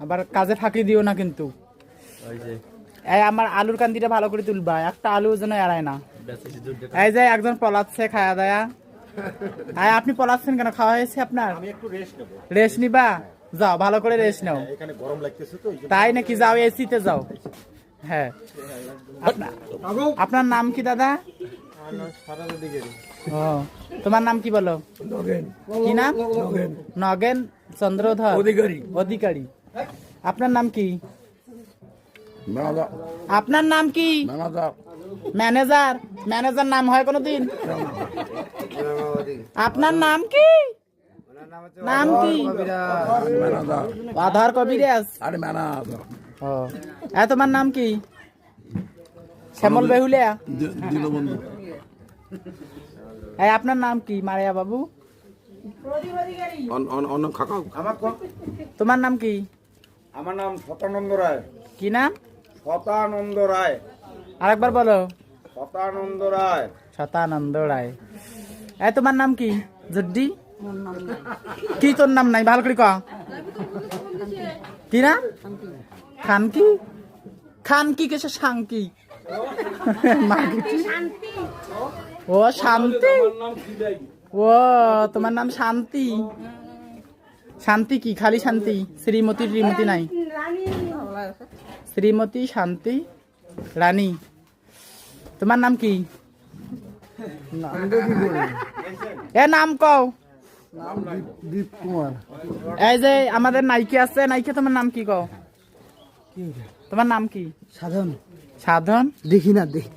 আবার কাজে ফাঁকি দিও না কিন্তু। এই আমার আলুর কান্দিটা ভালো করে তুলবা, একটা আলু যেন এড়ায় না। এই যে একজন পলাচ্ছে খায়া দায়া। আপনি পলাচ্ছেন কেন? খাওয়া হয়েছে আপনার? আমি একটু রেস্ট নেব। রেস্ট নিবা? যাও ভালো করে রেস্ট নাও। এখানে গরম লাগতেছে তো। তাই নাকি? যাও এসিতে যাও। হ্যাঁ, আপনার নাম কি দাদা? ও, তোমার নাম কি বলো? কি নাম? নগেন চন্দ্রধর অধিকারী। আপনার নাম কি? আপনার নাম কি? ম্যানেজার। ম্যানেজার নাম হয় কোনোদিন? আপনার নাম কি? নাম কি? আধার কবিরাজ। ও, তোমার নাম কি? শ্যামল বেহুলিয়া। আপনার নাম কি মারিয়া বাবু? তোমার নাম কি? আমার নাম শতানন্দ রায়। কি নাম? শতানন্দ রায়। আরেকবার বলো। শতানন্দ রায়। শতানন্দ রায়। তোমার নাম কি? জড্ডি। কি তোর নাম নাই? ভালো করে ক। কি নাম? খানকি। খানকি কেসে শাঙ্কি? ও শান্তি। ও, তোমার নাম শান্তি। শান্তি কি? খালি শান্তি? শ্রীমতী শ্রীমতী নাই? শ্রীমতী শান্তি রানী। তোমার নাম কি? নাম কও। দীপ কুমার। এই যে আমাদের নায়িকা আছে, নায়িকা তোমার নাম কি কও? তোমার নাম কি? সাধন। সাধন? দেখি না দেখি।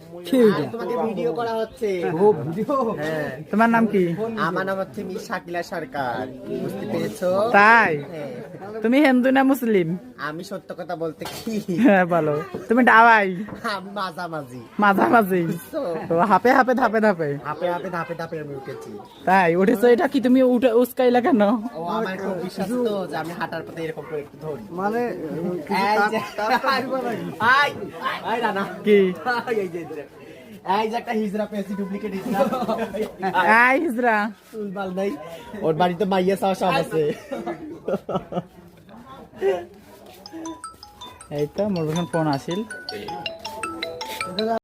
তোমাকে ভিডিও করা হচ্ছে। ও ভিডিও। হ্যাঁ, তোমার নাম কি? আমার নাম হচ্ছে মিস শাকিলা সরকার। বুঝতে পেরেছো? তাই? হ্যাঁ। তুমি হিন্দু না মুসলিম? আমি সত্য কথা বলতে কি, হ্যাঁ বলো। তুমি ডাওয়াই? আমি মাঝামাঝি। মাঝামাঝি? তো হাপে হাপে ধাপে ধাপে? হাপে হাপে ধাপে ধাপে আমি উঠেছি। তাই উঠেছো? এটা কি তুমি উস্কাইলা কেন? ও আমার একটু বিশ্বাস তো যে আমি হাঁটার পথে এরকম করে একটু ধরি। মানে এই যে- আই, আই রানা। কি? এই যে এই যে একটা হিজড়া পেয়েছি, ডুপ্লিকেট হিজড়া। হিজরা। চুলবাল নাই, ওর বাড়িতে মাইয়া চাওয়া সব আছে। এই তো মোর ফোন আসিল।